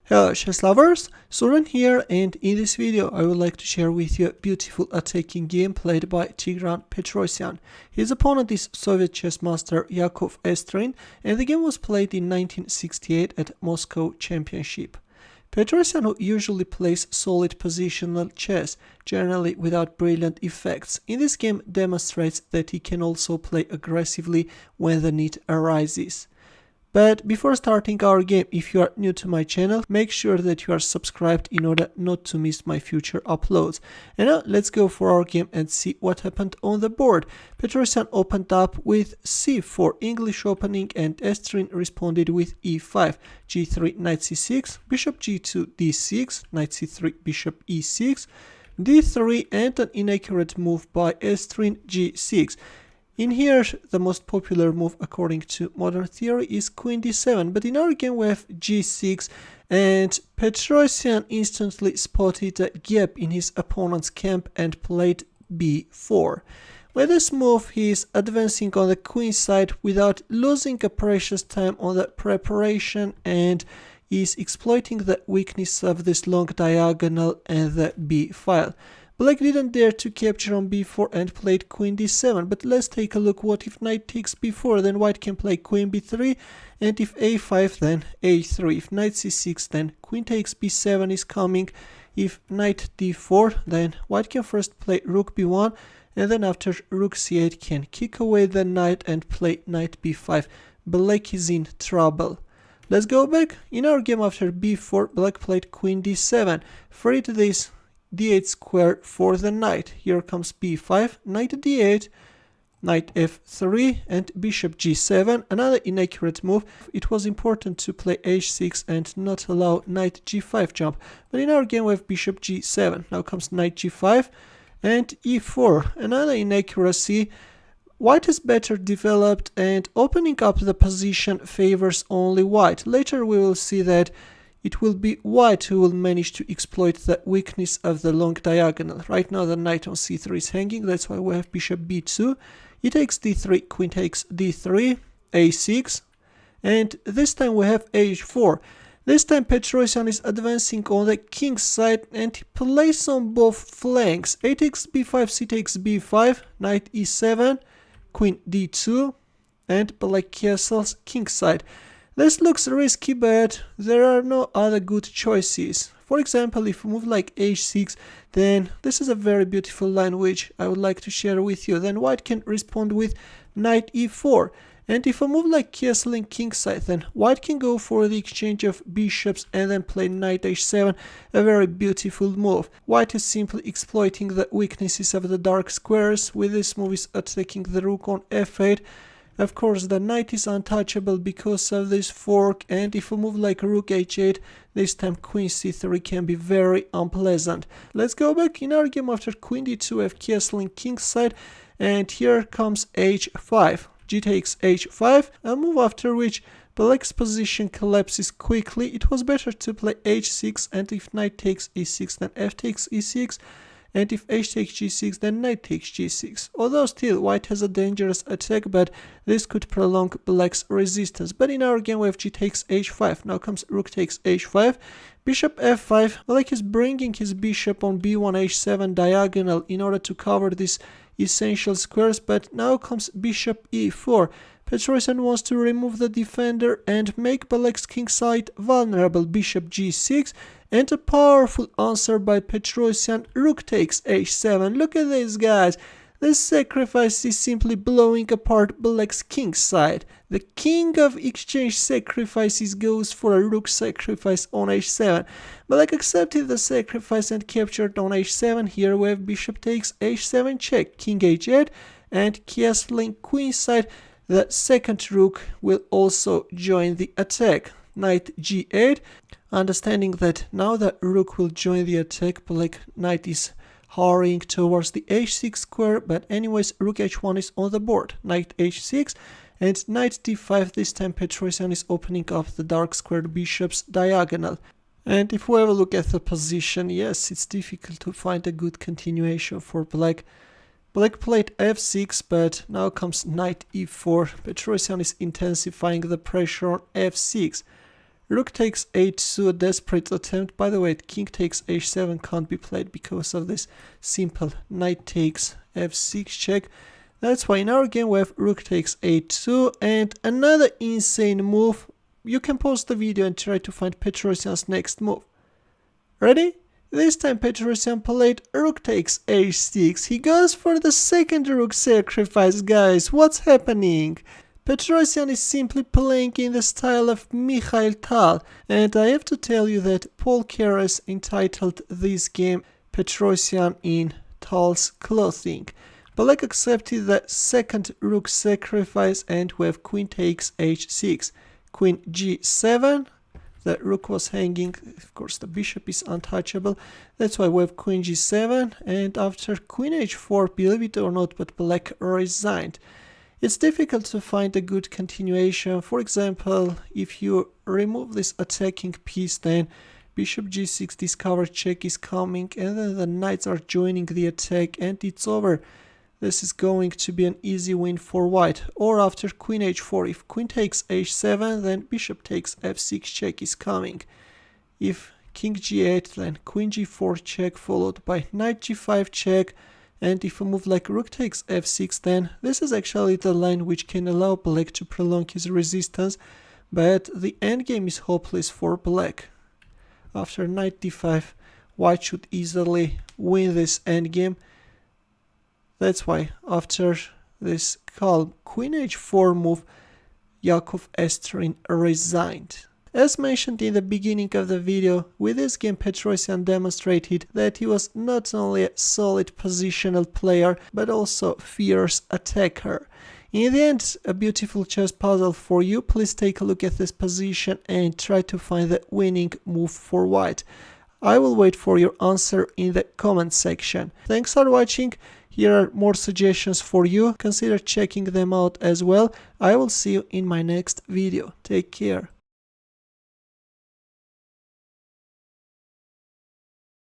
Hello chess lovers, Suren here, and in this video I would like to share with you a beautiful attacking game played by Tigran Petrosian. His opponent is Soviet chess master Yakov Estrin, and the game was played in 1968 at Moscow Championship. Petrosian, who usually plays solid positional chess, generally without brilliant effects, in this game demonstrates that he can also play aggressively when the need arises. But before starting our game, if you are new to my channel, make sure that you are subscribed in order not to miss my future uploads. And now let's go for our game and see what happened on the board. Petrosian opened up with c4 English opening, and Estrin responded with e5, g3 knight c6, bishop g2 d6, knight c3 bishop e6, d3, and an inaccurate move by Estrin g6. In here, the most popular move according to modern theory is queen d7, but in our game we have g6, and Petrosian instantly spotted a gap in his opponent's camp and played b4. With this move, he is advancing on the queen side without losing a precious time on the preparation, and is exploiting the weakness of this long diagonal and the b file. Black didn't dare to capture on b4 and played queen d7, but let's take a look. What if knight takes b4, then white can play queen b3, and if a5 then a3, if knight c6 then queen takes b7 is coming, if knight d4 then white can first play rook b1, and then after rook c8 can kick away the knight and play knight b5. Black is in trouble. Let's go back. In our game after b4, black played queen d7, freed this d8 square for the knight. Here comes b5, knight d8, knight f3, and bishop g7. Another inaccurate move. It was important to play h6 and not allow knight g5 jump, but in our game we have bishop g7. Now comes knight g5 and e4. Another inaccuracy. White is better developed, and opening up the position favors only white. Later we will see that it will be white who will manage to exploit the weakness of the long diagonal. Right now the knight on c3 is hanging, that's why we have bishop b2, e takes d3, queen takes d3, a6, and this time we have h4. This time Petrosian is advancing on the king's side, and he plays on both flanks. A takes b5, c takes b5, knight e7, queen d2, and black castles kingside. This looks risky, but there are no other good choices. For example, if we move like h6, then this is a very beautiful line which I would like to share with you. Then white can respond with knight e4. And if I move like castle in kingside, then white can go for the exchange of bishops and then play knight h7, a very beautiful move. White is simply exploiting the weaknesses of the dark squares. With this move is attacking the rook on f8. Of course, the knight is untouchable because of this fork, and if we move like rook h8, this time queen c3 can be very unpleasant. Let's go back. In our game after queen d2 we have castle in kingside, and here comes h5. G takes h5, a move after which black's position collapses quickly. It was better to play h6, and if knight takes e6 then f takes e6, and if h takes g6 then knight takes g6. Although still white has a dangerous attack, but this could prolong black's resistance. But in our game we have g takes h5. Now comes rook takes h5, bishop f5. Black is bringing his bishop on b1 h7 diagonal in order to cover these essential squares, but now comes bishop e4. Petrosian wants to remove the defender and make black's kingside vulnerable. Bishop g6, and a powerful answer by Petrosian, rook takes h7. Look at this, guys. This sacrifice is simply blowing apart black's kingside. The king of exchange sacrifices goes for a rook sacrifice on h7. Black accepted the sacrifice and captured on h7. Here we have bishop takes h7 check, king h8, and castling queenside. The second rook will also join the attack. Knight g8. Understanding that now the rook will join the attack, black knight is hurrying towards the h6 square, but anyways rook h1 is on the board. Knight h6 and knight d5. This time Petrosian is opening up the dark squared bishop's diagonal. And if we have a look at the position, yes, it's difficult to find a good continuation for black. Black played f6, but now comes knight e4. Petrosian is intensifying the pressure on f6. Rook takes h2, a desperate attempt. By the way, king takes h7 can't be played because of this simple knight takes f6 check. That's why in our game we have rook takes h2 and another insane move. You can pause the video and try to find Petrosian's next move. Ready? This time Petrosian played rook takes h6. He goes for the second rook sacrifice, guys. What's happening? Petrosian is simply playing in the style of Mikhail, and I have to tell you that Paul Keres entitled this game Petrosian in Tal's clothing. Black accepted the second rook sacrifice and we have queen takes h6, queen g7. The rook was hanging, of course the bishop is untouchable, that's why we have queen g7, and after queen h4, believe it or not, but black resigned. It's difficult to find a good continuation. For example, if you remove this attacking piece, then bishop g6 discovered check is coming, and then the knights are joining the attack and it's over. This is going to be an easy win for white. Or after queen h4, if queen takes h7, then bishop takes f6 check is coming. If king g8, then queen g4 check followed by knight g5 check. And if a move like rook takes f6, then this is actually the line which can allow black to prolong his resistance, but the endgame is hopeless for black. After knight d5, white should easily win this endgame. That's why after this calm queen h4 move, Yakov Estrin resigned. As mentioned in the beginning of the video, with this game Petrosian demonstrated that he was not only a solid positional player, but also fierce attacker. In the end, a beautiful chess puzzle for you. Please take a look at this position and try to find the winning move for white. I will wait for your answer in the comment section. Thanks for watching. Here are more suggestions for you. Consider checking them out as well. I will see you in my next video. Take care.